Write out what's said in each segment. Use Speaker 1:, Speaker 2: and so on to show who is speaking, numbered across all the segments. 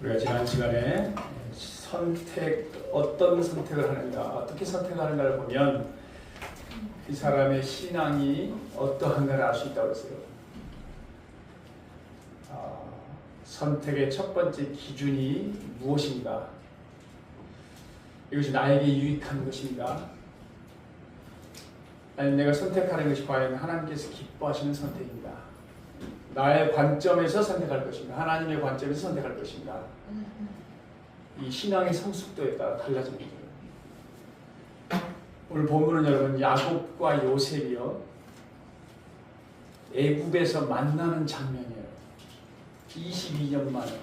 Speaker 1: 우리가 지난 시간에 어떤 선택을 하는가, 어떻게 선택하는가를 보면 이 사람의 신앙이 어떠한가를 알 수 있다고 했어요. 선택의 첫 번째 기준이 무엇인가? 이것이 나에게 유익한 것인가? 아니면 내가 선택하는 것이 과연 하나님께서 기뻐하시는 선택인가? 나의 관점에서 선택할 것인가? 하나님의 관점에서 선택할 것인가? 이 신앙의 성숙도에 따라 달라집니다. 오늘 본문은 여러분 야곱과 요셉이요 애굽에서 만나는 장면이에요. 22년 만에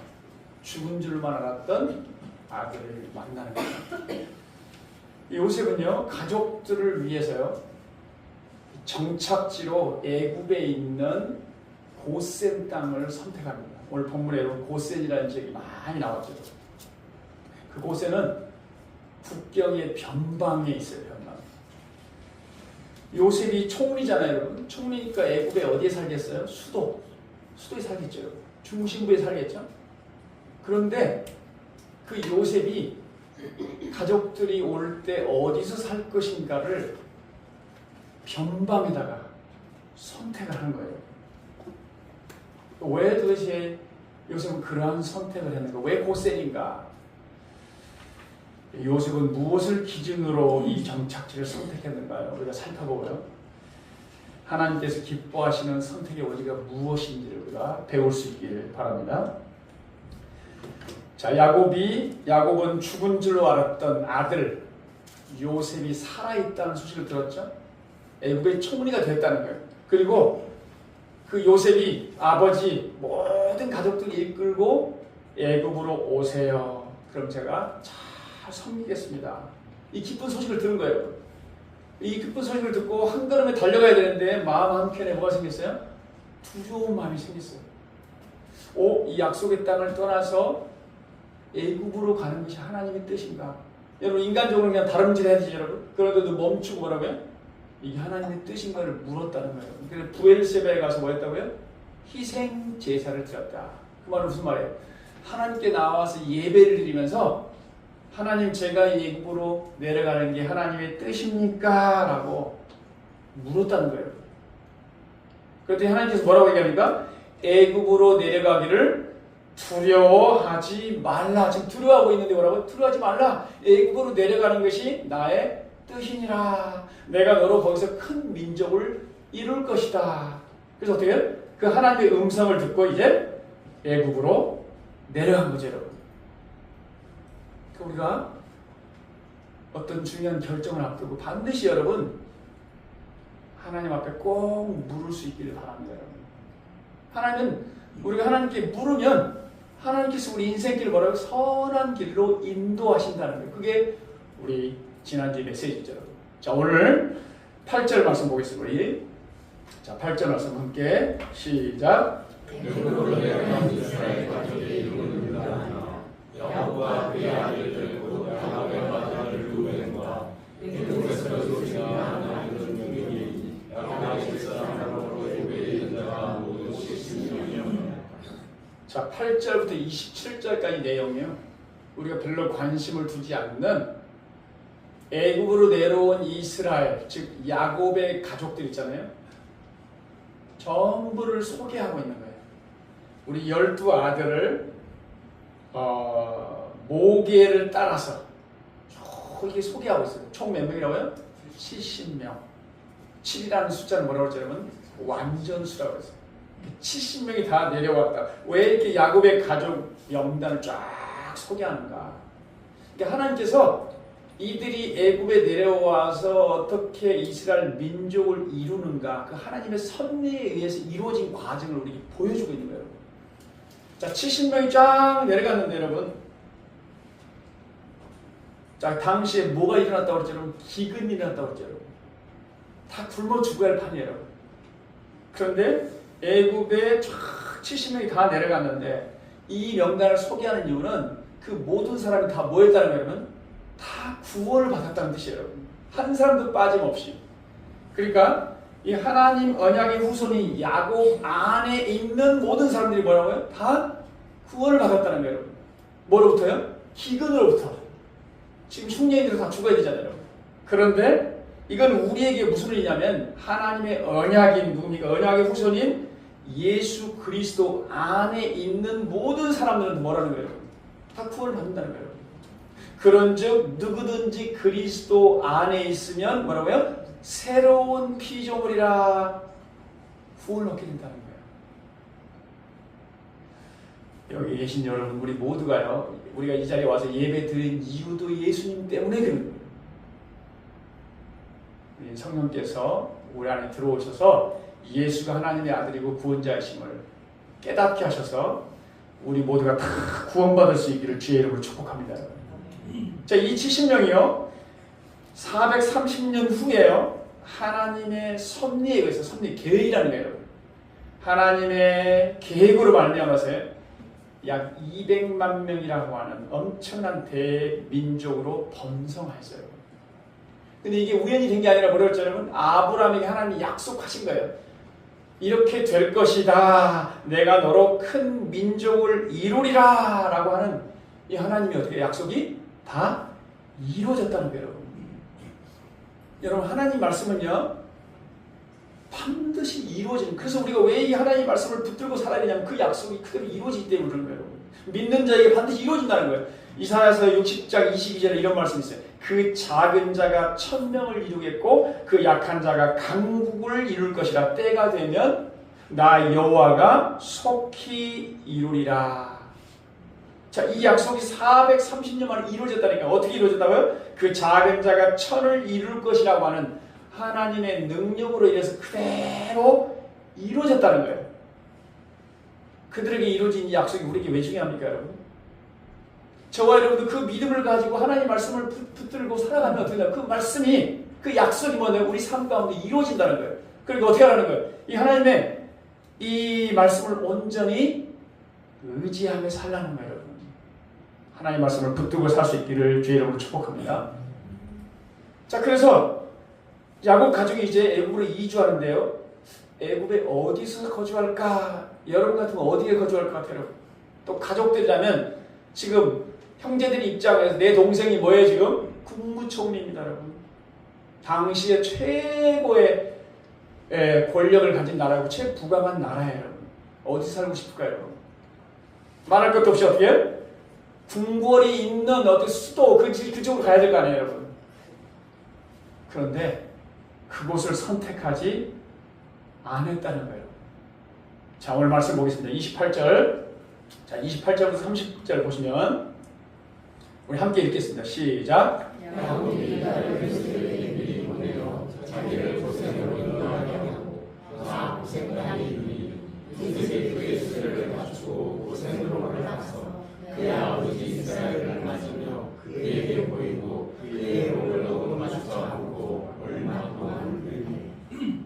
Speaker 1: 죽은 줄만 알았던 아들을 만나는 거예요. 요셉은요 가족들을 위해서요 정착지로 애굽에 있는 고센 땅을 선택합니다. 오늘 본문에 고센이라는 지역이 많이 나왔죠. 그 고센은 국경의 변방에 있어요. 변방. 요셉이 총리잖아요, 여러분. 총리니까 애굽에 어디에 살겠어요? 수도에 살겠죠. 중심부에 살겠죠. 그런데 그 요셉이 가족들이 올 때 어디서 살 것인가를 변방에다가 선택을 하는 거예요. 왜 도대체 요셉은 그러한 선택을 했는가? 왜 고센인가? 요셉은 무엇을 기준으로 이 정착지를 선택했는가요? 우리가 살펴보고요. 하나님께서 기뻐하시는 선택의 원리가 무엇인지를 우리가 배울 수 있기를 바랍니다. 자, 야곱은 죽은 줄로 알았던 아들 요셉이 살아있다는 소식을 들었죠. 애굽의 총리가 됐다는 거예요. 그리고 그 요셉이 아버지 모든 가족들을 이끌고 애굽으로 오세요. 그럼 제가 잘 섬기겠습니다. 이 기쁜 소식을 들은 거예요. 이 기쁜 소식을 듣고 한 걸음에 달려가야 되는데 마음 한켠에 뭐가 생겼어요? 두려운 마음이 생겼어요. 이 약속의 땅을 떠나서 애굽으로 가는 것이 하나님의 뜻인가? 여러분 인간적으로 그냥 다름질해야 되지 여러분. 그런데도 멈추고 뭐라고요? 이게 하나님의 뜻인가를 물었다는 거예요. 그래서 부엘세바에 가서 뭐 했다고요? 희생 제사를 드렸다. 그 말은 무슨 말이에요? 하나님께 나와서 예배를 드리면서 하나님 제가 애굽으로 내려가는 게 하나님의 뜻입니까? 라고 물었다는 거예요. 그랬더니 하나님께서 뭐라고 얘기합니까? 애굽으로 내려가기를 두려워하지 말라. 지금 두려워하고 있는데 뭐라고? 두려워하지 말라. 애굽으로 내려가는 것이 나의 뜻이니라. 내가 너로 거기서 큰 민족을 이룰 것이다. 그래서 어떻게 해요? 그 하나님의 음성을 듣고 이제 애굽으로 내려간 거죠, 여러분. 우리가 어떤 중요한 결정을 앞두고 반드시 여러분 하나님 앞에 꼭 물을 수 있기를 바랍니다. 여러분. 하나님은 우리가 하나님께 물으면 하나님께서 우리 인생길을 뭐라고 선한 길로 인도하신다는 거예요. 그게 우리 지난주의 메시지죠. 여러분. 자, 오늘 8절 말씀 보겠습니다. 우리. 자, 8절 말씀 함께 시작. 야곱과 그의 아들들고 야곱의 아들 루벤과 애굽에서 조승하는 민족이 야곱의 사람으로 애굽에 있는 자가 모두 70명이요. 자, 8절부터 27절까지 내용이요. 우리가 별로 관심을 두지 않는 애굽으로 내려온 이스라엘, 즉 야곱의 가족들 있잖아요. 전부를 소개하고 있는 거예요. 우리 12아들을 모계를 따라서 이렇게 소개하고 있어요. 총 몇 명이라고요? 70명. 7이라는 숫자는 뭐라고 했죠, 여러분? 완전수라고 했어요. 70명이 다 내려왔다. 왜 이렇게 야곱의 가족 명단을 쫙 소개하는가? 그러니까 하나님께서 이들이 애굽에 내려와서 어떻게 이스라엘 민족을 이루는가, 그 하나님의 섭리에 의해서 이루어진 과정을 우리에게 보여주고 있는 거예요. 자, 70명이 쫙 내려갔는데 여러분, 자, 당시에 뭐가 일어났다고 그랬죠? 여러분? 기근이 일어났다고 그랬죠? 여러분? 다 굶어 죽어야 할 판이에요. 여러분. 그런데 애굽에 쫙 70명이 다 내려갔는데 이 명단을 소개하는 이유는 그 모든 사람이 다 뭐 했다는 거예요? 여러분? 다 구원을 받았다는 뜻이에요. 여러분. 한 사람도 빠짐없이. 그러니까 이 하나님 언약의 후손이 야곱 안에 있는 모든 사람들이 뭐라고요? 다 구원을 받았다는 거예요. 여러분. 뭐로부터요? 기근으로부터. 지금 흉년이들 다 죽어야 되잖아요. 그런데 이건 우리에게 무슨 일이냐면 하나님의 언약인 누굽니까? 언약의 후손인 예수 그리스도 안에 있는 모든 사람들은 뭐라는 거예요? 다 구원을 받는다는 거예요. 그런즉 누구든지 그리스도 안에 있으면 뭐라고요? 새로운 피조물이라 구원을 얻게 된다는 거예요. 여기 계신 여러분 우리 모두가요. 우리가 이 자리에 와서 예배 드린 이유도 예수님 때문에 그런 거예요. 성령께서 우리 안에 들어오셔서 예수가 하나님의 아들이고 구원자이심을 깨닫게 하셔서 우리 모두가 다 구원받을 수 있기를 주의 이름으로 축복합니다. 자, 이 70명이요 430년 후에요 하나님의 섭리에 의해서 섭리 계획이라는 거예요. 하나님의 계획으로 말미암아서 약 200만 명이라고 하는 엄청난 대민족으로 번성하였어요. 근데 이게 우연히 된 게 아니라 뭐라고 했잖아요. 아브라함에게 하나님이 약속하신 거예요. 이렇게 될 것이다. 내가 너로 큰 민족을 이루리라 라고 하는 이 하나님이 어떻게 약속이 다 이루어졌다는 거예요. 여러분 하나님 말씀은요 반드시 이루어지는, 그래서 우리가 왜 이 하나님 말씀을 붙들고 살아야 되냐면 그 약속이 그대로 이루어지기 때문에 그런 거예요. 믿는 자에게 반드시 이루어진다는 거예요. 이사야서 60장 22절에 이런 말씀이 있어요. 그 작은 자가 1000명을 이루겠고 그 약한 자가 강국을 이룰 것이라. 때가 되면 나 여호와가 속히 이루리라. 자, 이 약속이 430년 만에 이루어졌다니까. 어떻게 이루어졌다고요? 그 작은 자가 1000을 이룰 것이라고 하는 하나님의 능력으로 인해서 그대로 이루어졌다는 거예요. 그들에게 이루어진 이 약속이 우리에게 왜 중요합니까, 여러분? 저와 여러분도 그 믿음을 가지고 하나님 말씀을 붙들고 살아가면 어떻게 되나? 그 말씀이, 그 약속이 뭐냐면 우리 삶 가운데 이루어진다는 거예요. 그리고 어떻게 하라는 거예요? 이 하나님의 이 말씀을 온전히 의지하며 살라는 거예요, 여러분. 하나님 말씀을 붙들고 살 수 있기를 주의 이름으로 축복합니다. 자, 그래서 야곱 가족이 이제 애굽으로 이주하는데요. 애굽에 어디서 거주할까? 여러분 같으면 어디에 거주할 것 같아요? 또 가족들이라면 지금 형제들이 입장에서 내 동생이 뭐예요 지금? 국무총리입니다, 여러분. 당시에 최고의 권력을 가진 나라고 최부강한 나라예요, 여러분. 어디 살고 싶을까요, 여러분? 말할 것도 없이 어떻게 해요? 궁궐이 있는 어떤 수도 그쪽으로 가야 될 거 아니에요, 여러분. 그런데 그곳을 선택하지 않았다는 거예요. 자, 오늘 말씀 보겠습니다. 28절. 자, 28절부터 30절 보시면 우리 함께 읽겠습니다. 시작.
Speaker 2: 야곱이 나를 요셉에게 미리 보내어 자기를 고생으로 인도하게 하고 다 고생하니 요셉이 그의 수레를 갖추고 고생으로 올라가서 그의 아버지 이스라엘을 맞으며 그에게 보이고 그의 몸을 너무 마주쳐 안고 얼마 동안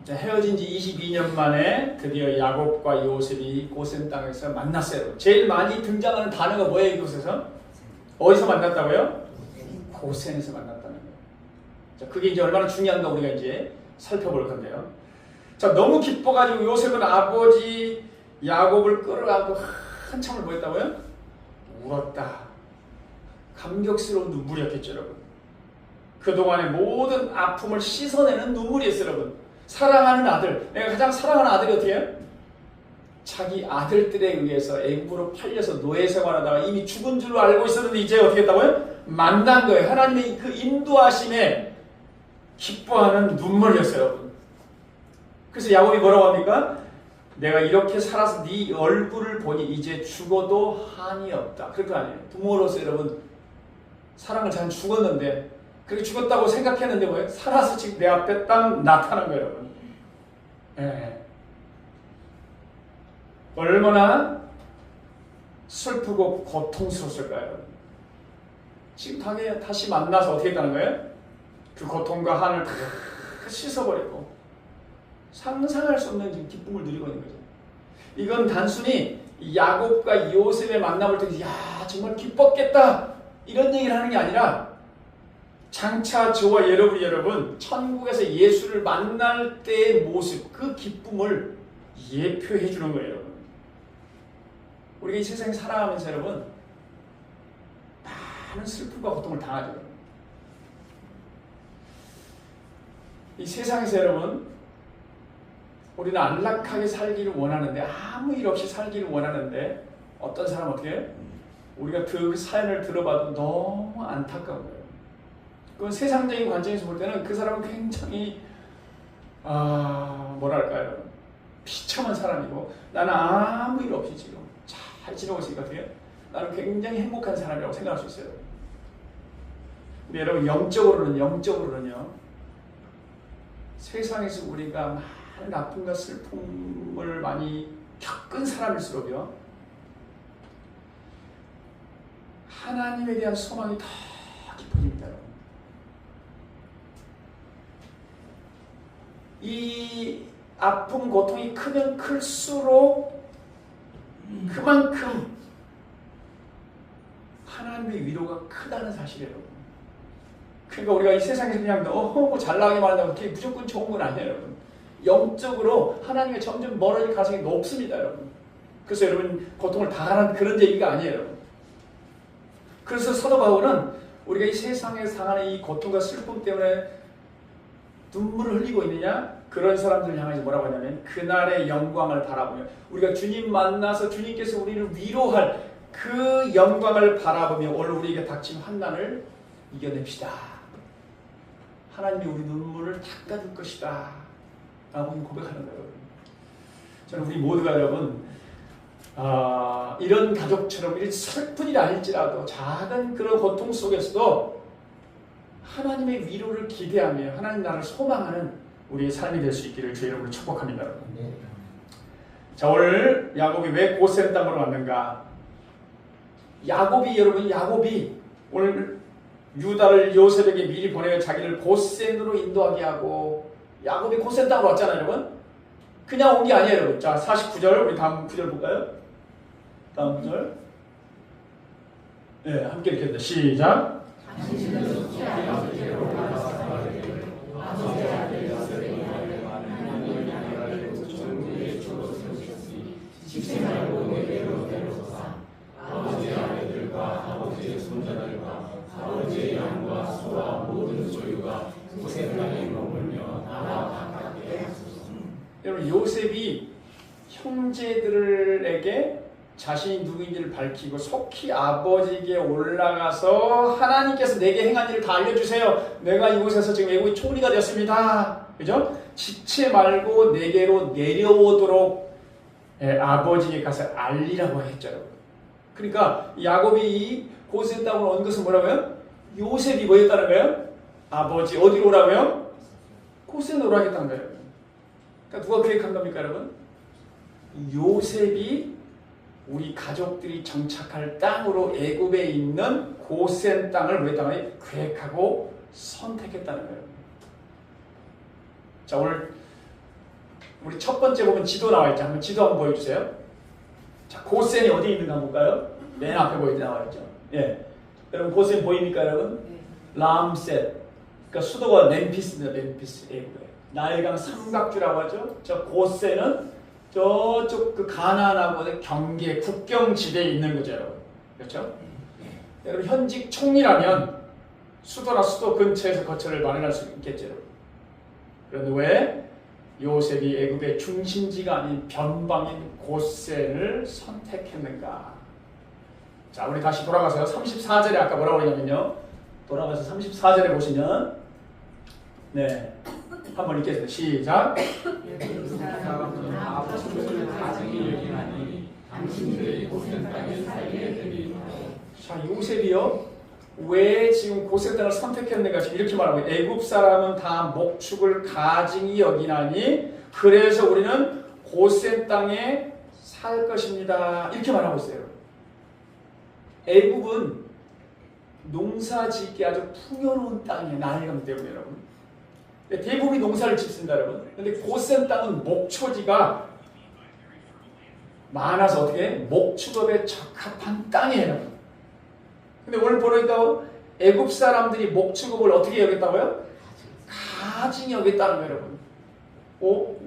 Speaker 1: 자, 헤어진 지 22년 만에 드디어 야곱과 요셉이 고센 땅에서 만났어요. 제일 많이 등장하는 단어가 뭐예요, 이곳에서? 어디서 만났다고요? 고센에서 만났다는 거예요. 자, 그게 이제 얼마나 중요한가 우리가 이제 살펴볼 건데요. 자, 너무 기뻐가지고 요셉은 아버지 야곱을 끌어안고 한참을 뭐 했다고요? 울었다. 감격스러운 눈물이었겠죠, 여러분. 그동안의 모든 아픔을 씻어내는 눈물이었어요, 여러분. 사랑하는 아들, 내가 가장 사랑하는 아들이 어떻게 해요? 자기 아들들에 의해서 애굽으로 팔려서 노예 생활하다가 이미 죽은 줄 알고 있었는데 이제 어떻게 했다고요? 만난 거예요. 하나님의 그 인도하심에 기뻐하는 눈물이었어요, 여러분. 그래서 야곱이 뭐라고 합니까? 내가 이렇게 살아서 네 얼굴을 보니 이제 죽어도 한이 없다. 그럴 거 아니에요. 부모로서 여러분 사랑을 잘 죽었는데 그렇게 죽었다고 생각했는데 뭐예요? 살아서 지금 내 앞에 딱 나타난 거예요, 여러분. 예. 얼마나 슬프고 고통스러웠을까요, 여러분? 지금 다시 만나서 어떻게 했다는 거예요? 그 고통과 한을 다 씻어버리고 상상할 수 없는 지금 기쁨을 누리고 있는 거죠. 이건 단순히 야곱과 요셉의 만남을 통해서 야 정말 기뻤겠다 이런 얘기를 하는 게 아니라 장차 저와 여러분 천국에서 예수를 만날 때의 모습, 그 기쁨을 예표해 주는 거예요, 여러분. 우리가 이 세상에 살아가면서 여러분 많은 슬픔과 고통을 당하죠. 이 세상에서 여러분, 우리는 안락하게 살기를 원하는데, 아무 일 없이 살기를 원하는데, 어떤 사람 어떻게 해? 우리가 그 사연을 들어봐도 너무 안타까운 거예요. 그 세상적인 관점에서 볼 때는 그 사람은 굉장히 뭐랄까요, 비참한 사람이고, 나는 아무 일 없이 지금 잘 지내고 있으니까 어떻게? 나는 굉장히 행복한 사람이라고 생각할 수 있어요. 근데 여러분, 영적으로는요, 세상에서 우리가 많은 아픔과 슬픔을 많이 겪은 사람일수록요, 하나님에 대한 소망이 더 깊어집니다. 이 아픔, 고통이 크면 클수록 그만큼 하나님의 위로가 크다는 사실이에요. 그러니까 우리가 이 세상에서 그냥 너무 잘 나가기만 한다고 그게 무조건 좋은 건 아니에요, 여러분. 영적으로 하나님과 점점 멀어질 가능성이 높습니다, 여러분. 그래서 여러분 고통을 당하는 그런 얘기가 아니에요, 여러분. 그래서 사도 바울은 우리가 이 세상에서 당하는 이 고통과 슬픔 때문에 눈물을 흘리고 있느냐? 그런 사람들을 향해서 뭐라고 하냐면 그날의 영광을 바라보며 우리가 주님 만나서 주님께서 우리를 위로할 그 영광을 바라보며 오늘 우리에게 닥친 환난을 이겨냅시다. 하나님이 우리 눈물을 닦아줄 것이다 라고 고백하는 거예요. 저는 우리 모두가 여러분 이런 가족처럼 이런 슬픈 일 아닐지라도 작은 그런 고통 속에서도 하나님의 위로를 기대하며 하나님 나라를 소망하는 우리의 삶이 될 수 있기를 주의 이름으로 축복합니다. 여러분. 자, 오늘 야곱이 왜 고센 땅으로 왔는가? 야곱이 오늘 유다를 요셉에게 미리 보내어 자기를 고센으로 인도하게 하고 야곱이 고센 땅으로 왔잖아요, 여러분. 그냥 온 게 아니에요, 여러분. 자, 49절 우리 다음 구절 볼까요? 다음 구절. 네, 함께 읽겠습니다. 시작.
Speaker 2: 아버지의 아내들과 아버지의 손자들과 아버지의 양과 소와 모든 소유가 고센 땅에 머물며 나와 가깝게 하소서.
Speaker 1: 여러분, 요셉이 형제들에게 자신이 누구인지를 밝히고 속히 아버지에게 올라가서 하나님께서 내게 행한 일을 다 알려주세요. 내가 이곳에서 지금 애국의 총리가 되었습니다. 그죠? 지체 말고 내게로 내려오도록 아버지에게 가서 알리라고 했죠. 그러니까 야곱이 이 고센 땅으로 온 것은 뭐라고요? 요셉이 뭐였다는 거예요? 아버지 어디로 오라고요? 고센으로 하겠다는 거예요. 그러니까 누가 계획한 겁니까, 여러분? 요셉이 우리 가족들이 정착할 땅으로 애굽에 있는 고센 땅을 뭐 했다는 거예요? 계획하고 선택했다는 거예요. 자, 오늘 우리 첫 번째 보면 지도 나와 있죠. 한번 지도 한번 보여주세요. 자, 고센이 어디 있는가 볼까요? 맨 앞에 나와 있죠. 예, 여러분 고센 보입니까, 여러분? 람셋. 그러니까 수도가 멤피스입니다. 멤피스 애굽에. 나일강 삼각주라고 하죠. 저 고센은 저쪽 그 가나안하고 경계 국경지대에 있는 거죠, 여러분. 그렇죠? 여러분 현직 총리라면 수도나 수도 근처에서 거처를 마련할 수 있겠죠, 여러분. 그런데 왜 요셉이 애굽의 중심지가 아닌 변방인 고센을 선택했는가? 자, 우리 다시 돌아가서 34절에 아까 뭐라고 했냐면요. 돌아가서 34절에 보시면 네, 한번 읽겠습니다. 시작. 자, 요셉이요. 왜 지금 고센 땅을 선택했는가? 지금 이렇게 말하고 애굽 사람은 다 목축을 가증히 여기나니 그래서 우리는 고센 땅에 살 것입니다. 이렇게 말하고 있어요. 애굽은 농사 짓기 아주 풍요로운 땅이에요. 나일강 때문에 여러분. 대부분이 농사를 짓습니다, 여러분. 근데 고센 땅은 목초지가 많아서 어떻게 목축업에 적합한 땅이에요. 근데 오늘 보니까 애굽 사람들이 목축업을 어떻게 여겼다고요? 가증히 여겼다는 거예요, 여러분.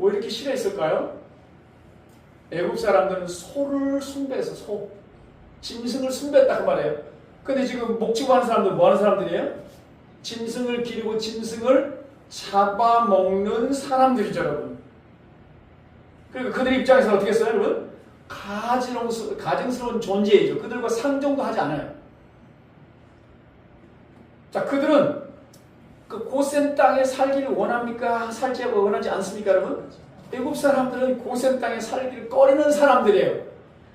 Speaker 1: 왜 이렇게 싫어했을까요? 애굽 사람들은 소를 숭배해서 짐승을 숭배했다 그 말이에요. 근데 지금 목치고 하는 사람들 뭐 하는 사람들이에요? 짐승을 기르고 짐승을 잡아먹는 사람들이죠, 여러분. 그러니까 그들 입장에서 어떻게 했어요, 여러분? 가증스러운 존재이죠. 그들과 상종도 하지 않아요. 자, 그들은 그 고센 땅에 살기를 원합니까? 살지 원하지 않습니까, 여러분? 애굽 사람들은 고센 땅에 살기를 꺼리는 사람들이에요.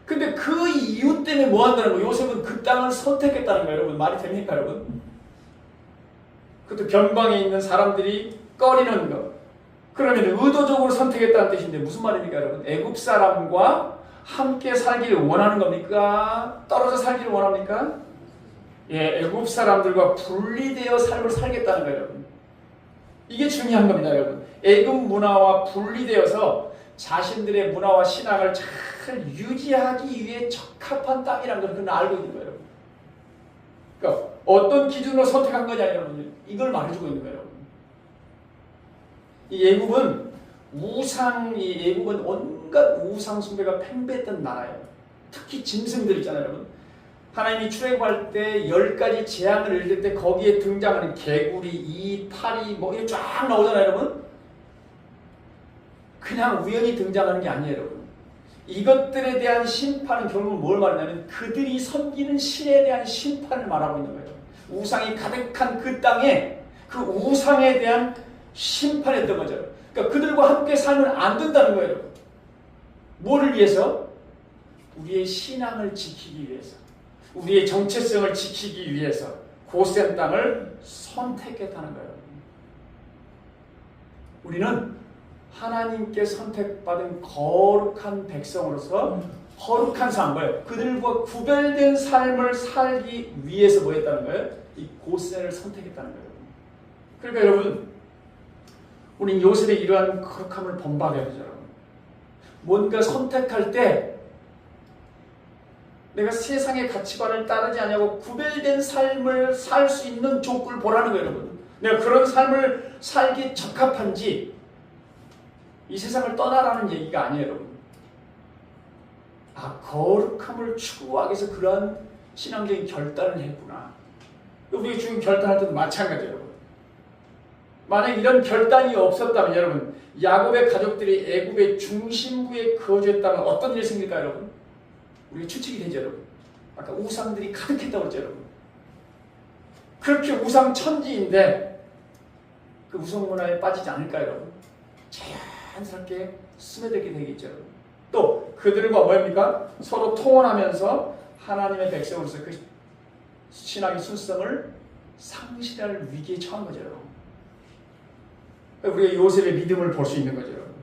Speaker 1: 근데 그 이유 때문에 뭐 한다는 거예요? 요셉은 그 땅을 선택했다는 거예요, 여러분. 말이 됩니까, 여러분? 그것도 변방에 있는 사람들이 꺼리는 거. 그러면 의도적으로 선택했다는 뜻인데 무슨 말입니까, 여러분? 애굽 사람과 함께 살기를 원하는 겁니까? 떨어져 살기를 원합니까? 예, 애굽 사람들과 분리되어 삶을 살겠다는 거예요, 여러분. 이게 중요한 겁니다, 여러분. 애굽 문화와 분리되어서 자신들의 문화와 신앙을 잘 유지하기 위해 적합한 땅이라는 걸 그는 알고 있는 거예요, 여러분. 그러니까 어떤 기준으로 선택한 거냐, 여러분. 이걸 말해주고 있는 거예요, 여러분. 이 애굽은 애굽은 온갖 우상 숭배가 팽배했던 나라예요. 특히 짐승들 있잖아요, 여러분. 하나님이 출애굽할 때 10가지 재앙을 읽을 때 거기에 등장하는 개구리, 이, 파리 뭐 이게 쫙 나오잖아요, 여러분. 그냥 우연히 등장하는 게 아니에요, 여러분. 이것들에 대한 심판은 결국 뭘 말하냐면 그들이 섬기는 신에 대한 심판을 말하고 있는 거예요. 우상이 가득한 그 땅에 그 우상에 대한 심판했던 거죠. 그러니까 그들과 함께 살면 안 된다는 거예요. 뭐를 위해서? 우리의 신앙을 지키기 위해서, 우리의 정체성을 지키기 위해서 고센 땅을 선택했다는 거예요. 우리는 하나님께 선택받은 거룩한 백성으로서 거룩한 삶을, 그들과 구별된 삶을 살기 위해서 뭐 했다는 거예요? 이 고센을 선택했다는 거예요. 그러니까 여러분, 우린 요셉의 이러한 거룩함을 본받아야 되죠. 뭔가 선택할 때 내가 세상의 가치관을 따르지 않냐고 구별된 삶을 살 수 있는 조건을 보라는 거예요, 여러분. 내가 그런 삶을 살기 적합한지, 이 세상을 떠나라는 얘기가 아니에요, 여러분. 아, 거룩함을 추구하기 위해서 그런 신앙적인 결단을 했구나. 우리가 지금 결단할 때도 마찬가지예요, 여러분. 만약 이런 결단이 없었다면, 여러분, 야곱의 가족들이 애굽의 중심부에 거주했다면 어떤 일이 생길까요, 여러분? 우리가 추측이 되죠, 여러분. 아까 우상들이 가득했다고 했죠, 여러분. 그렇게 우상 천지인데 그 우상 문화에 빠지지 않을까요, 여러분? 자연스럽게 스며들게 되겠죠, 여러분. 또 그들과 뭐입니까? 서로 통원하면서 하나님의 백성으로서 그 신앙의 순성을 상실할 위기에 처한 거죠, 여러분. 우리가 요셉의 믿음을 볼 수 있는 거죠, 여러분.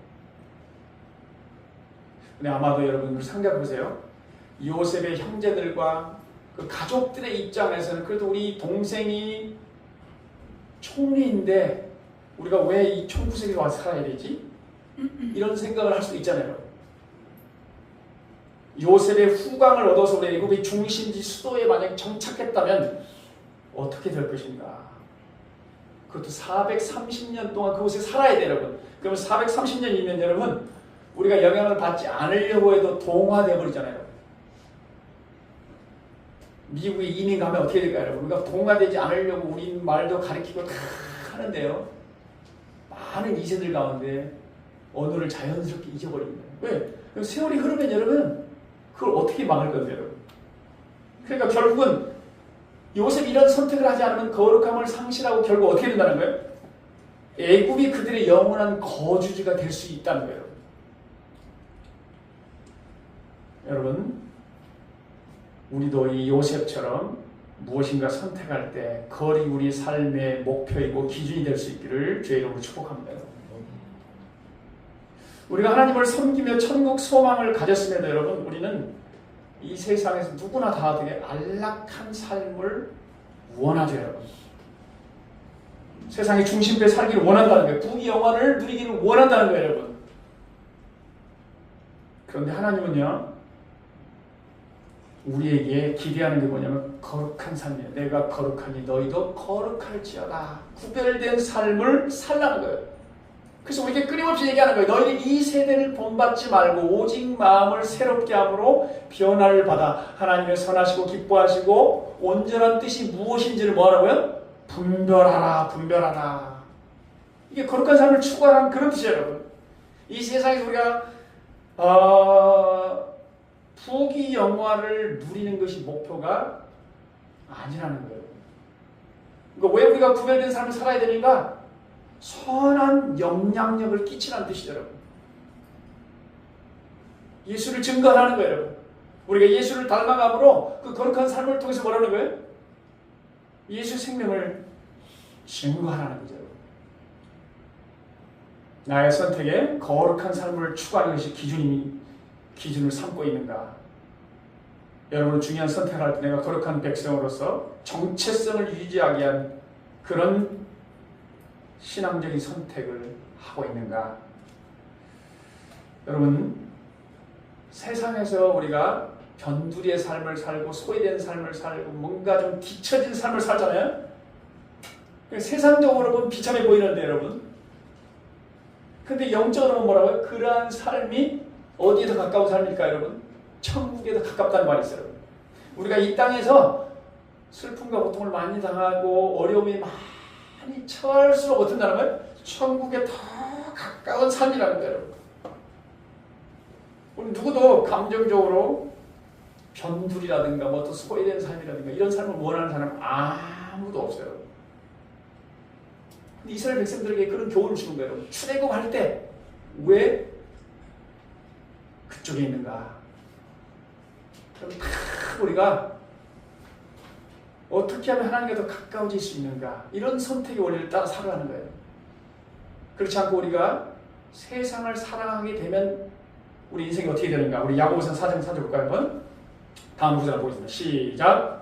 Speaker 1: 근데 아마도 여러분 생각해 보세요. 요셉의 형제들과 그 가족들의 입장에서는 그래도 우리 동생이 총리인데 우리가 왜 이 총구석에 와서 살아야 되지? 이런 생각을 할 수도 있잖아요. 요셉의 후광을 얻어서 우리 애굽의 중심지 수도에 만약 정착했다면 어떻게 될 것인가? 그것도 430년 동안 그곳에 살아야 돼요, 여러분. 그러면 430년이면 여러분, 우리가 영향을 받지 않으려고 해도 동화되어 버리잖아요. 미국에 이민 가면 어떻게 될까요, 여러분? 우리가 동화되지 않으려고 우리 말도 가르치고 다 하는데요. 많은 2세들 가운데 언어를 자연스럽게 잊어버립니다. 왜? 세월이 흐르면 여러분, 그걸 어떻게 막을 건데요, 여러분? 그러니까 결국은 요셉이 이런 선택을 하지 않으면 거룩함을 상실하고 결국 어떻게 된다는 거예요? 애굽이 그들의 영원한 거주지가 될 수 있다는 거예요. 여러분, 우리도 이 요셉처럼 무엇인가 선택할 때 거리 우리 삶의 목표이고 기준이 될 수 있기를 주의 이름으로 축복합니다. 우리가 하나님을 섬기며 천국 소망을 가졌음에도 여러분, 우리는 이 세상에서 누구나 다 되게 안락한 삶을 원하죠, 여러분. 세상의 중심부에 살기를 원한다는 거예요. 부귀영화를 누리기를 원한다는 거예요, 여러분. 그런데 하나님은요, 우리에게 기대하는 게 뭐냐면 거룩한 삶이에요. 내가 거룩하니 너희도 거룩할지어다. 구별된 삶을 살라는 거예요. 그래서 우리에게 끊임없이 얘기하는 거예요. 너희는 이 세대를 본받지 말고 오직 마음을 새롭게 함으로 변화를 받아 하나님의 선하시고 기뻐하시고 온전한 뜻이 무엇인지를 뭐하라고요? 분별하라, 분별하라. 이게 거룩한 삶을 추구하라는 그런 뜻이에요, 여러분. 이 세상에서 우리가 부귀 영화를 누리는 것이 목표가 아니라는 거예요. 그러니까 왜 우리가 구별된 삶을 살아야 되는가? 선한 영향력을 끼치라는 뜻이죠, 여러분. 예수를 증거하는 거예요, 여러분. 우리가 예수를 닮아감으로 그 거룩한 삶을 통해서 뭐라는 거예요? 예수 생명을 증거하라는 거죠. 나의 선택에 거룩한 삶을 추구하는 것이 기준을 삼고 있는가? 여러분 중요한 선택을 할 때 내가 거룩한 백성으로서 정체성을 유지하기 위한 그런 신앙적인 선택을 하고 있는가? 여러분, 세상에서 우리가 변두리의 삶을 살고 소외된 삶을 살고 뭔가 좀 뒤처진 삶을 살잖아요? 세상적으로 보면 비참해 보이는데 여러분, 근데 영적으로 보면 뭐라고요? 그러한 삶이 어디에 더 가까운 삶일까 여러분? 천국에 더 가깝다는 말이 있어요. 우리가 이 땅에서 슬픔과 고통을 많이 당하고 어려움이 많이 처할수록 어떤다는 거예요? 천국에 더 가까운 삶이라는 거예요. 우리 누구도 감정적으로 변두리라든가 뭐 또 소외된 삶이라든가 이런 삶을 원하는 사람은 아무도 없어요. 근데 이스라엘 백성들에게 그런 교훈을 주는 거예요. 출애굽할 때 왜 그쪽에 있는가? 그럼 다 우리가 어떻게 하면 하나님께 더 가까워질 수 있는가? 이런 선택의 원리를 따라 살아가는 거예요. 그렇지 않고 우리가 세상을 사랑하게 되면 우리 인생이 어떻게 되는가? 우리 야고보서 4장 4절 볼까요? 한번 다음 구절 보겠습니다. 시작.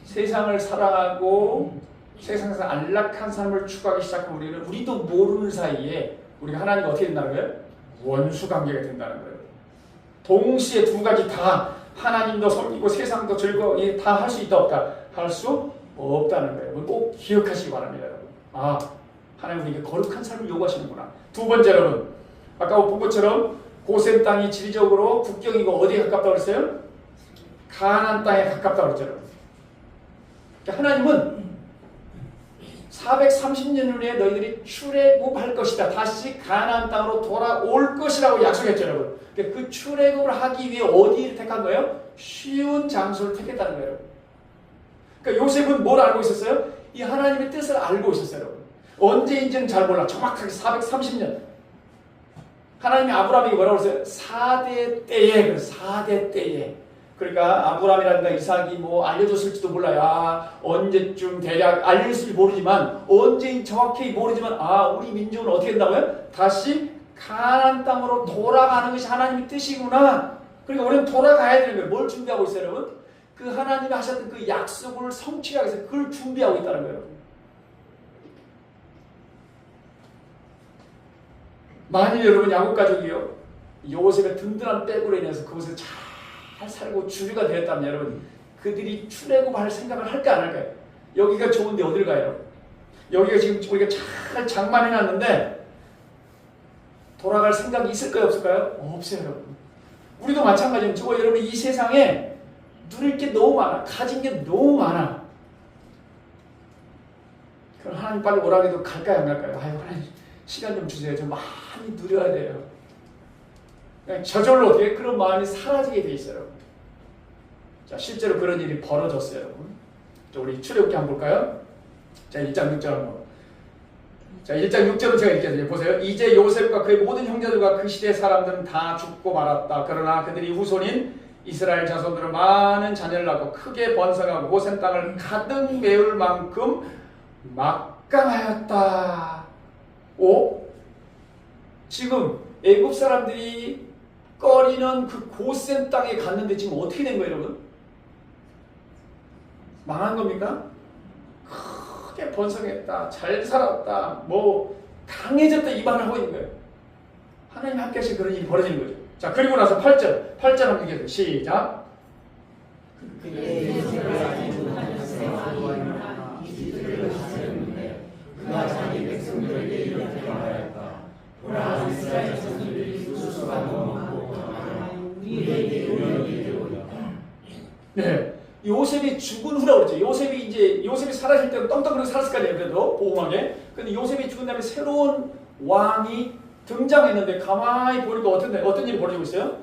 Speaker 1: 세상을 사랑하고 세상에서 안락한 삶을 추구하기 시작한 우리도 모르는 사이에 우리가 하나님과 어떻게 된다는 거예요? 원수 관계가 된다는 거예요. 동시에 두 가지 다 하나님도 섬기고 세상도 즐거워 다 할 수 있다 없다? 할 수 없다는 거예요. 꼭 기억하시기 바랍니다, 여러분. 하나님 우리에게 거룩한 삶을 요구하시는구나. 두 번째 여러분, 아까 본 것처럼 고센 땅이 지리적으로 국경이고 어디에 가깝다고 그랬어요? 가나안 땅에 가깝다고 그랬죠, 여러분. 하나님은 430년 후에 너희들이 출애굽할 것이다. 다시 가나안 땅으로 돌아올 것이라고 약속했죠, 여러분. 그 출애굽을 하기 위해 어디를 택한 거예요? 쉬운 장소를 택했다는 거예요. 그러니까 요셉은 뭘 알고 있었어요? 이 하나님의 뜻을 알고 있었어요, 여러분. 언제인지는 잘 몰라. 정확하게 430년. 하나님이 아브라함에게 뭐라고 그랬어요? 4대 때에, 4대 때에. 그러니까 아브라함이라든가 이삭이 뭐 알려줬을지도 몰라요. 언제쯤 대략 알려줬을지 모르지만 언제인 정확히 모르지만 우리 민족은 어떻게 된다고요? 다시 가나안 땅으로 돌아가는 것이 하나님의 뜻이구나. 그러니까 우리는 돌아가야 되는 거예요. 뭘 준비하고 있어요, 여러분? 그 하나님이 하셨던 그 약속을 성취하기 위해서 그걸 준비하고 있다는 거예요. 만일 여러분 야곱 가족이요 요셉의 든든한 백으로 인해서 그곳에 잘 살고 주류가 되었다면 여러분 그들이 출애굽할 생각을 할까 안 할까요? 여기가 좋은데 어딜 가요? 여기가 지금 우리가 잘 장만해놨는데 돌아갈 생각이 있을까요 없을까요? 없어요, 여러분. 우리도 마찬가지입니다. 여러분 이 세상에 누릴 게 너무 많아. 가진 게 너무 많아. 그럼 하나님 빨리 오라고 해도 갈까요 안 갈까요? 하나님 시간 좀 주세요. 좀 많이 누려야 돼요. 그냥 저절로 어떻게 그런 마음이 사라지게 돼 있어요. 자, 실제로 그런 일이 벌어졌어요, 여러분. 자, 우리 출애굽기 한번 볼까요? 자, 1장 6절 한번. 자, 1장 6절은 제가 읽겠습니다. 보세요. 이제 요셉과 그의 모든 형제들과 그 시대의 사람들은 다 죽고 말았다. 그러나 그들이 후손인 이스라엘 자손들은 많은 자녀를 낳고 크게 번성하고 고센 땅을 가득 메울 만큼 막강하였다. 지금 애굽 사람들이 꺼리는 그 고센 땅에 갔는데 지금 어떻게 된 거예요, 여러분? 망한 겁니까? 크게 번성했다, 잘 살았다, 뭐 강해졌다 이 말을 하고 있는 거예요. 하나님 함께 하신 그런 일이 벌어지는 거죠. 자, 그리고 나서 8절. 8절 한번 읽겠습니다. 시작.
Speaker 2: 그의 예수를 가지고 다녔으나 이집트를 다스렸는데 그가 자기 백성들에게 이렇게 말하였다. 보라, 이스라엘 자손들이 수수가 너무 많고 강하여 우리에게 요령이 되오리다.
Speaker 1: 네. 요셉이 죽은 후라고 그랬죠. 요셉이 살아실 때는 떵떵거리고 살았을 거 아니에요. 그래도 보호하게. 근데 요셉이 죽은 다음에 새로운 왕이 등장했는데 가만히 보니까 어떤 일이 벌어지고 있어요?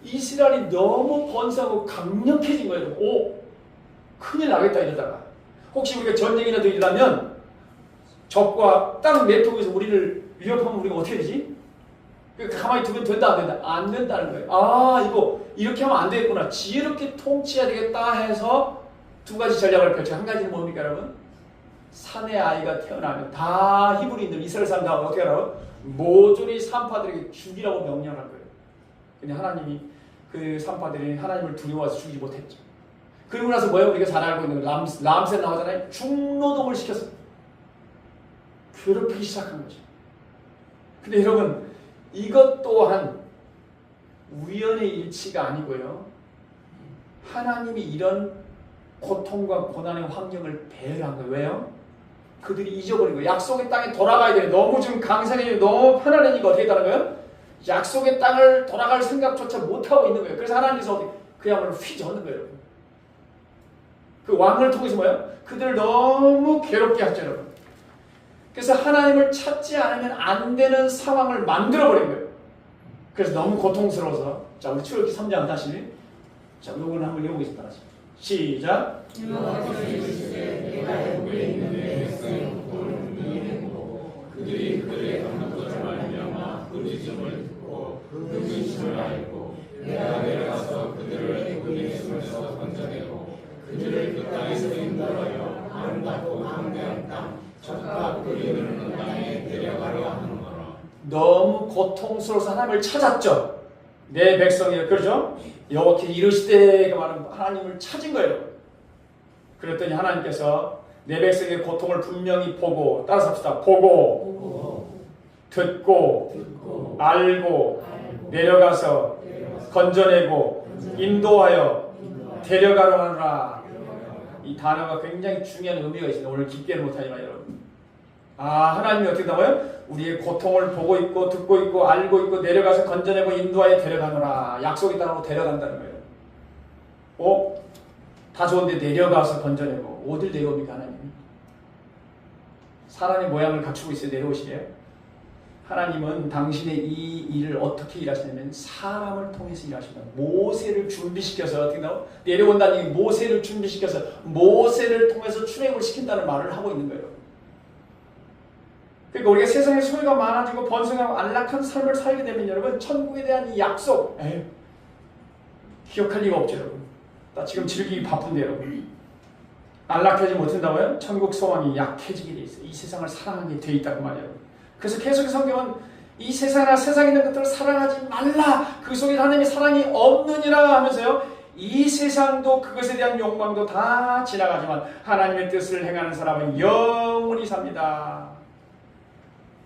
Speaker 1: 이스라엘이 너무 번성하고 강력해진 거예요. 오, 큰일 나겠다 이러다가 혹시 우리가 전쟁이라도 일어나면 적과 딱 내통해서 우리를 위협하면 우리가 어떻게 되지? 그러니까 가만히 두면 된다 안 된다? 안 된다는 거예요. 아, 이거 이렇게 하면 안 되겠구나. 지혜롭게 통치해야 되겠다 해서 두 가지 전략을 펼쳐. 한 가지는 뭡니까 여러분? 산의 아이가 태어나면 다 히브리인들 이스라엘 사람들 어떻게 하라고? 모조리 산파들에게 죽이라고 명령할 거예요. 근데 하나님이 그 산파들이 하나님을 두려워해서 죽이지 못했죠. 그리고 나서 뭐예요? 우리가 잘 알고 있는 람세 나오잖아요. 중노동을 시켰어요. 괴롭히기 시작한 거죠. 근데 여러분 이것 또한 우연의 일치가 아니고요. 하나님이 이런 고통과 고난의 환경을 배려한 거예요. 왜요? 그들이 잊어버린 거예요. 약속의 땅에 돌아가야 돼요. 너무 지금 강산이 너무 편안하니까 어떻게 했다는 거예요? 약속의 땅을 돌아갈 생각조차 못하고 있는 거예요. 그래서 하나님께서 어떻게 그야말로 휘저는 거예요. 그 왕을 통해서 뭐예요? 그들을 너무 괴롭게 하죠. 여러분. 그래서 하나님을 찾지 않으면 안 되는 상황을 만들어버린 거예요. 그래서 너무 고통스러워서 자 우리 출애굽기 3장 다시 자 요거는 한번 읽어보겠습니다. 시작.
Speaker 2: 여호와께서 이르시되 내가 여기에 있는 내 백성의 고통을 이해해 보고 그들이 그들의 강도를 말미암아 부르짖음을 듣고 그 근심을 알고 내가 내려가서 그들을 애굽의 손에서 건져내고 그들을 그 땅에서 인도하여 아름답고 광대한 땅 젖과 꿀이 흐르는 땅에 데려가려 하노라.
Speaker 1: 너무 고통스러워서 하나님을 찾았죠. 내 백성이 그러죠. 여호와께서 이르시되가 말은 하나님을 찾은 거예요. 그랬더니 하나님께서 내 백성의 고통을 분명히 보고 따라서 합시다. 보고 듣고 알고 내려가서 건져내고 인도하여 데려가려 하노라. 이 단어가 굉장히 중요한 의미가 있습니다. 오늘 깊게는 못하지만 여러분. 아, 하나님이 어떻게 나와요? 우리의 고통을 보고 있고 듣고 있고 알고 있고 내려가서 건져내고 인도하여 데려가노라. 약속의 땅으로 데려간다는 거예요. 다 좋은데 내려가서 건져내고 어딜 내려옵니까 하나님이? 사람의 모양을 갖추고 있어요. 내려오시래요. 하나님은 당신의 이 일을 어떻게 일하시냐면 사람을 통해서 일하십니다. 모세를 준비시켜서 어떻게 나와? 내려온다는 얘기 모세를 준비시켜서 모세를 통해서 출애굽을 시킨다는 말을 하고 있는 거예요. 그러니까 우리가 세상에 소유가 많아지고 번성하고 안락한 삶을 살게 되면 여러분 천국에 대한 이 약속 기억할 리가 없죠 여러분. 나 지금 즐기기 바쁜데 여러분. 안락해지지 못한다고요? 천국 소망이 약해지게 돼 있어요. 이 세상을 사랑하게 돼 있다고 말이에요. 그래서 계속 성경은 이 세상이나 세상에 있는 것들을 사랑하지 말라. 그 속에 하나님의 사랑이 없느니라 하면서요. 이 세상도 그것에 대한 욕망도 다 지나가지만 하나님의 뜻을 행하는 사람은 영원히 삽니다.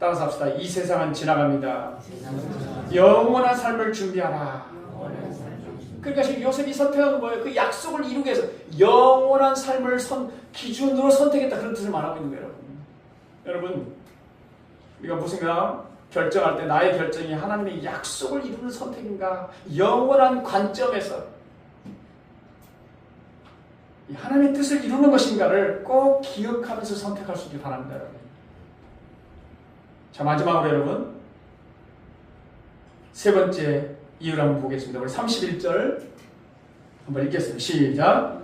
Speaker 1: 따라서 합시다. 이 세상은 지나갑니다. 영원한 삶을 준비하라. 그러니까 지금 요셉이 선택한 거예요. 그 약속을 이루기 위해서 영원한 삶을 기준으로 선택했다. 그런 뜻을 말하고 있는 거예요. 여러분 우리가 무슨가 결정할 때 나의 결정이 하나님의 약속을 이루는 선택인가 영원한 관점에서 하나님의 뜻을 이루는 것인가를 꼭 기억하면서 선택할 수 있길 바랍니다. 여러분. 자 마지막으로 여러분 세 번째 이유를 한번 보겠습니다. 우리 31절 한번 읽겠습니다. 시작.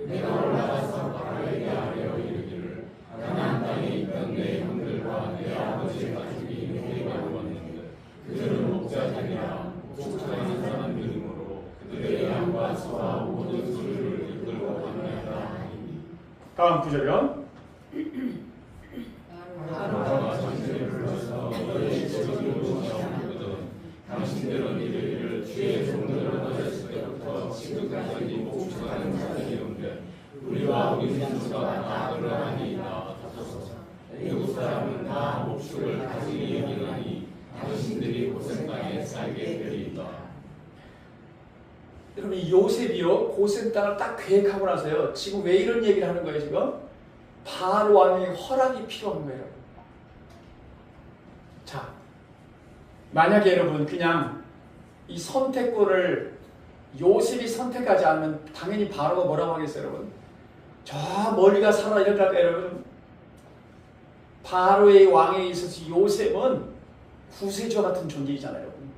Speaker 2: 내가 올라가서 바로에게 아뢰어 이르기를 가나안 땅에 있던 내 형들과 내 아버지의 가족이 내게 왔는데 그들은 목자들이라 목축하는 사람들이므로 그들의 양과 소와 모든 소유를 이끌고 가나안다.
Speaker 1: 다음 구절이요.
Speaker 2: 바로가 전쟁을 불러서 너희의 집으로 오셨거든 당신들은 이르기를 주의 종들은 어렸을 때부터 지금까지 목축하는 자들이온데 우리와 우리 선수가 다 그러하니이다. 애국 사람은 다 목축을 가지게 여기나니 당신들이 고센 땅에 살게 되리이다.
Speaker 1: 여러분 이 요셉이요 고센 땅을 딱 계획하고 나서요 지금 왜 이런 얘기를 하는 거예요 지금? 바로 왕의 허락이 필요한 거예요. 자, 만약에 여러분 그냥 이 선택권을 요셉이 선택하지 않으면 당연히 바로가 뭐라고 하겠어요 여러분? 저 멀리가 살아 이렇게 할까요 여러분? 바로의 왕에 있어서 요셉은 구세주와 같은 존재이잖아요 여러분.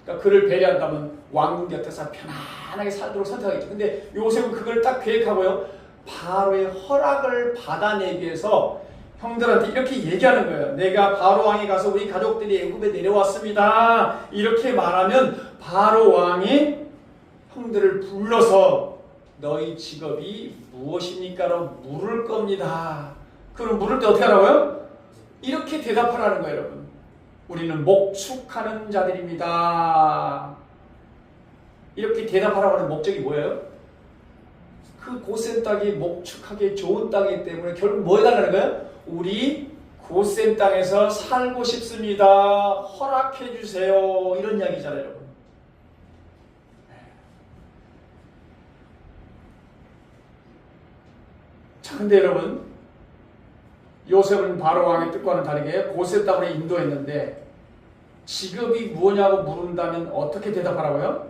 Speaker 1: 그러니까 그를 배려한다면 왕궁 곁에서 편안하게 살도록 선택하겠죠. 근데 요셉은 그걸 딱 계획하고요 바로의 허락을 받아내기 위해서 형들한테 이렇게 얘기하는 거예요. 내가 바로 왕에 가서 우리 가족들이 애굽에 내려왔습니다. 이렇게 말하면 바로 왕이 형들을 불러서 너희 직업이 무엇입니까라고 물을 겁니다. 그럼 물을 때 어떻게 하라고요? 이렇게 대답하라는 거예요 여러분. 우리는 목축하는 자들입니다. 이렇게 대답하라고 하는 목적이 뭐예요? 그 고센 땅이 목축하기 좋은 땅이기 때문에 결국 뭐 해달라는 거예요? 우리 고센 땅에서 살고 싶습니다. 허락해 주세요. 이런 이야기잖아요 여러분. 자, 근데 여러분 요셉은 바로 왕의 뜻과는 다르게 고센 땅으로 인도했는데 직업이 뭐냐고 물은다면 어떻게 대답하라고요?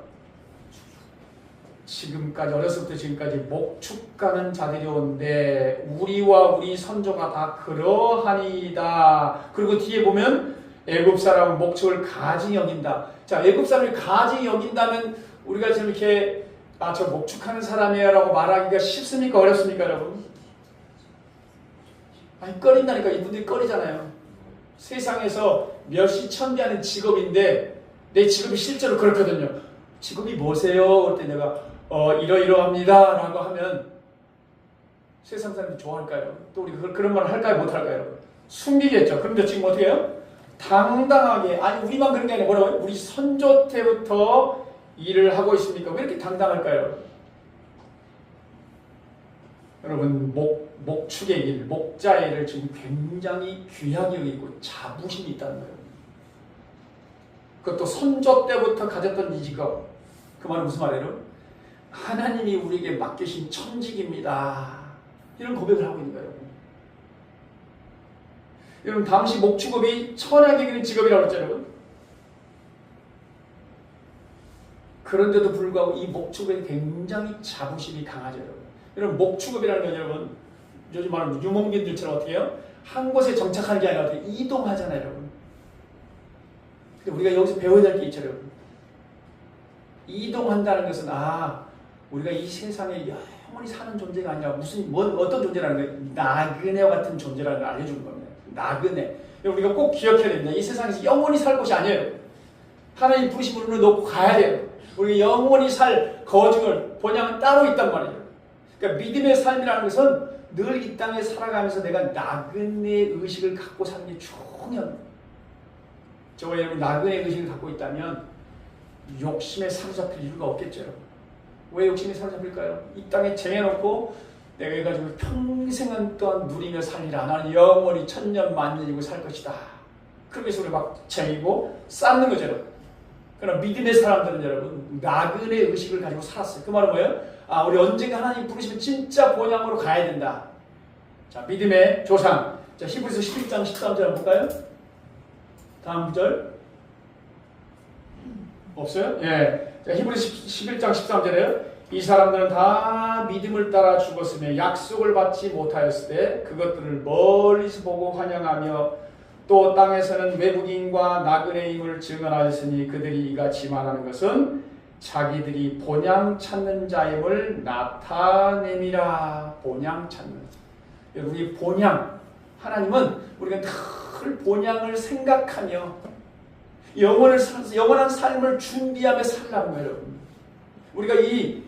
Speaker 1: 지금까지 어렸을 때 지금까지 목축가는 자들이 온데 우리와 우리 선조가 다 그러하니이다. 그리고 뒤에 보면 애굽 사람은 목축을 가증히 여긴다. 자, 애굽 사람이 가증히 여긴다면 우리가 지금 이렇게 저 목축하는 사람이야 라고 말하기가 쉽습니까 어렵습니까 여러분? 아니 꺼린다니까. 이분들이 꺼리잖아요. 세상에서 몇시 천대하는 직업인데 내 직업이 실제로 그렇거든요. 직업이 뭐세요? 그럴 때 내가 이러이러합니다 라고 하면 세상 사람들이 좋아할까요? 또 우리 그런 말을 할까요? 못할까요? 숨기겠죠. 그런데 지금 어떻게 해요? 당당하게, 아니 우리만 그런 게 아니라 뭐라고요? 우리 선조 때부터 일을 하고 있습니까? 왜 이렇게 당당할까요? 여러분 목축의 일, 목자의 일을 지금 굉장히 귀하게 여기고 자부심이 있다는 거예요. 그것도 선조 때부터 가졌던 이 직업. 그 말은 무슨 말이에요? 하나님이 우리에게 맡기신 천직입니다. 이런 고백을 하고 있는 거예요. 여러분 당시 목축업이 천하게 여기는 직업이라고 했잖아요. 여러분. 그런데도 불구하고 이 목축업에 굉장히 자부심이 강하죠. 여러분 목축업이라는 건 여러분 요즘 말하는 유목민들처럼 어떻게 해요? 한 곳에 정착하는 게 아니라 어떻게 이동하잖아요. 여러분. 근데 우리가 여기서 배워야 될 게 있죠. 여러분. 이동한다는 것은 우리가 이 세상에 영원히 사는 존재가 아니라 어떤 존재라는 거예요? 나그네와 같은 존재라는 걸 알려주는 겁니다. 나그네. 우리가 꼭 기억해야 됩니다. 이 세상에서 영원히 살 곳이 아니에요. 하나님 부르신 분을 놓고 가야 돼요. 우리가 영원히 살 거중을 본향은 따로 있단 말이에요. 그러니까 믿음의 삶이라는 것은 늘 이 땅에 살아가면서 내가 나그네 의식을 갖고 사는 게 중요합니다. 저와 여러분 나그네 의식을 갖고 있다면 욕심에 사로잡힐 이유가 없겠죠. 왜 욕심에 사로잡힐까요? 이 땅에 쟁여놓고 내가 해가지고 평생은 또한 누리며 살리라. 나는 영원히 천년 만년이고 살 것이다. 그렇게 해서 우리 막 쟁이고 쌓는 거죠. 여러분. 그러나 믿음의 사람들은 여러분 나그네 의식을 가지고 살았어요. 그 말은 뭐예요? 우리 언젠가 하나님 부르시면 진짜 본향으로 가야 된다. 자, 믿음의 조상. 자, 히브리서 11장 13절 한번 볼까요? 다음 구절. 없어요? 예. 자, 히브리서 11장 13절에요. 이 사람들은 다 믿음을 따라 죽었으며 약속을 받지 못하였을 때 그것들을 멀리서 보고 환영하며 또 땅에서는 외국인과 나그네임을 증언하였으니 그들이 이같이 말하는 것은 자기들이 본향 찾는 자임을 나타내미라. 본향 찾는. 우리 본향. 하나님은 우리가 늘 본향을 생각하며 영원한 삶을 준비하며 살라는 거예요. 여러분. 우리가 이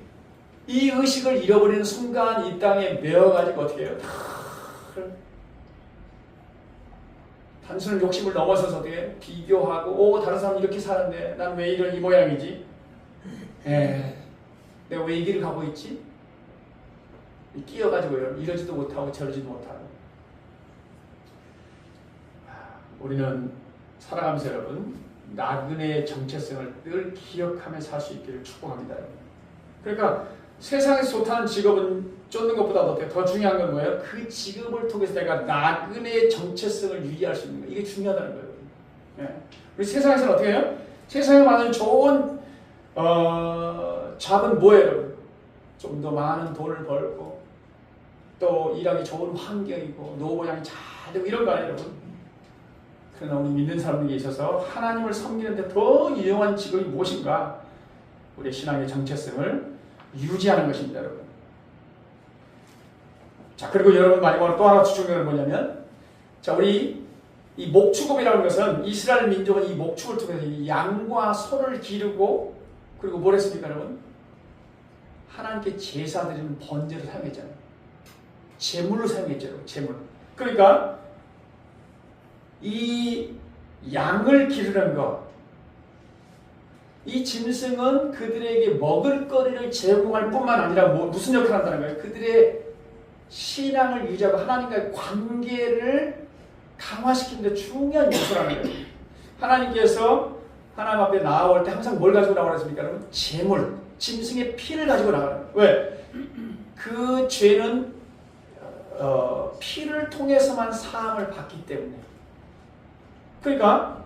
Speaker 1: 의식을 잃어버리는 순간 이 땅에 매어가지고 어떻게 해요? 단순한 욕심을 넘어서서 어떻게 비교하고 다른 사람은 이렇게 사는데 난 왜 이런 이 모양이지? 내가 왜 이 길을 가고 있지? 끼어가지고 이러지도 못하고 저러지도 못하고. 우리는 살아가면서 여러분 나그네의 정체성을 늘 기억하며 살 수 있기를 축복합니다. 그러니까 세상에서 좋다는 직업은 쫓는 것보다 더 중요한 건 뭐예요? 그 직업을 통해서 내가 나그네의 정체성을 유지할 수 있는 거예요. 이게 중요하다는 거예요. 예. 우리 세상에서는 어떻게 해요? 세상에 많은 좋은 잡은 뭐예요? 좀 더 많은 돈을 벌고 또 일하기 좋은 환경이고 노보장이 잘 되고 이런 거 아니에요, 여러분? 그러나 우리 믿는 사람들에게 있어서 하나님을 섬기는데 더 유용한 직업이 무엇인가? 우리의 신앙의 정체성을 유지하는 것입니다, 여러분. 자, 그리고 여러분 마지막으로 또 하나 중요한 건 뭐냐면, 자, 우리 이 목축업이라는 것은 이스라엘 민족은 이 목축을 통해서 이 양과 소를 기르고 그리고 뭘 했습니까, 여러분? 하나님께 제사 드리는 번제를 사용했잖아요. 제물로 사용했죠, 제물. 그러니까 이 양을 기르는 것, 이 짐승은 그들에게 먹을거리를 제공할 뿐만 아니라 무슨 역할을 한다는 거예요? 그들의 신앙을 유지하고 하나님과의 관계를 강화시키는 데 중요한 요소라는 거예요. 하나님께서 하나님 앞에 나아올 때 항상 뭘 가지고 나오라 했습니까? 여러분? 제물, 짐승의 피를 가지고 나가는 거예요. 왜? 그 죄는 피를 통해서만 사함을 받기 때문에. 그러니까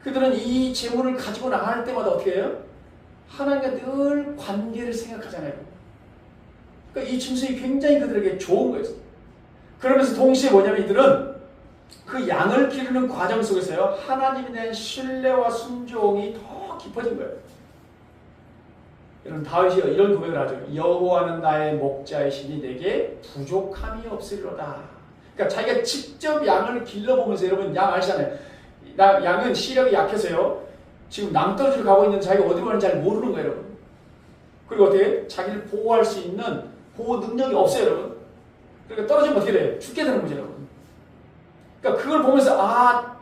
Speaker 1: 그들은 이 제물을 가지고 나갈 때마다 어떻게 해요? 하나님과 늘 관계를 생각하잖아요. 그러니까 이 짐승이 굉장히 그들에게 좋은 거예요. 그러면서 동시에 뭐냐면 이들은 그 양을 기르는 과정 속에서요, 하나님에 대한 신뢰와 순종이 더 깊어진 거예요. 여러분, 다윗이 이런 고백을 하죠. 여호와는 나의 목자이시니 내게 부족함이 없으리로다. 그러니까 자기가 직접 양을 길러보면서, 여러분 양 아시잖아요. 양은 시력이 약해서요, 지금 낭떠러지로 가고 있는 자기가 어디로 가는지 잘 모르는 거예요, 여러분. 그리고 어떻게 자기를 보호할 수 있는 보호 능력이 없어요, 여러분. 그러니까 떨어지면 어떻게 돼요? 죽게 되는 거죠, 여러분. 그러니까 그걸 보면서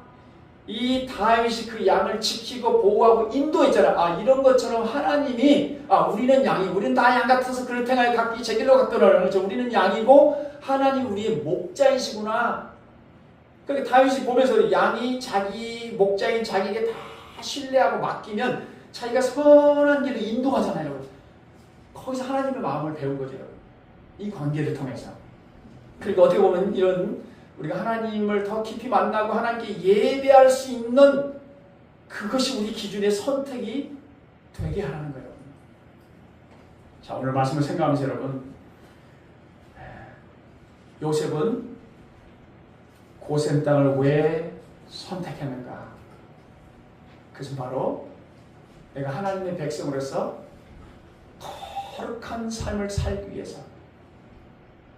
Speaker 1: 이 다윗이 그 양을 지키고 보호하고 인도했잖아. 이런 것처럼 하나님이 우리는 양이, 우리는 다 양 같아서 그를 행하여 각기 제 길로 갔더라라는 거죠. 우리는 양이고 하나님 우리의 목자이시구나. 그러니까 다윗이 보면서 양이 자기 목자인 자기에게 다 신뢰하고 맡기면 자기가 선한 길로 인도하잖아요. 거기서 하나님의 마음을 배운 거죠. 이 관계를 통해서. 그러니까 어떻게 보면 이런 우리가 하나님을 더 깊이 만나고 하나님께 예배할 수 있는 그것이 우리 기준의 선택이 되게 하라는 거예요. 자, 오늘 말씀을 생각하면서 여러분, 요셉은 고센 땅을 왜 선택했는가? 그것은 바로 내가 하나님의 백성으로서 거룩한 삶을 살기 위해서,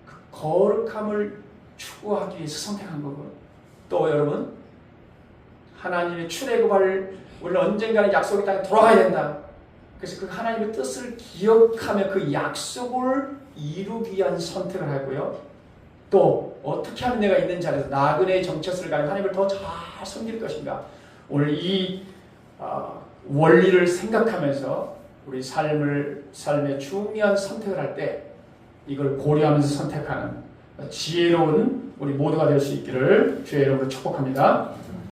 Speaker 1: 그 거룩함을 추구하기 위해서 선택한 거고, 또 여러분, 하나님의 출애굽할 우리는 언젠가는 약속의 땅에 돌아가야 된다. 그래서 그 하나님의 뜻을 기억하며 그 약속을 이루기 위한 선택을 하고요. 또 어떻게 하면 내가 있는 자리에서 나그네의 정체성을 가지고 하나님을 더 잘 섬길 것인가. 오늘 이 원리를 생각하면서 우리 삶의 중요한 선택을 할 때 이걸 고려하면서 선택하는 지혜로운 우리 모두가 될 수 있기를 주의 이름으로 축복합니다.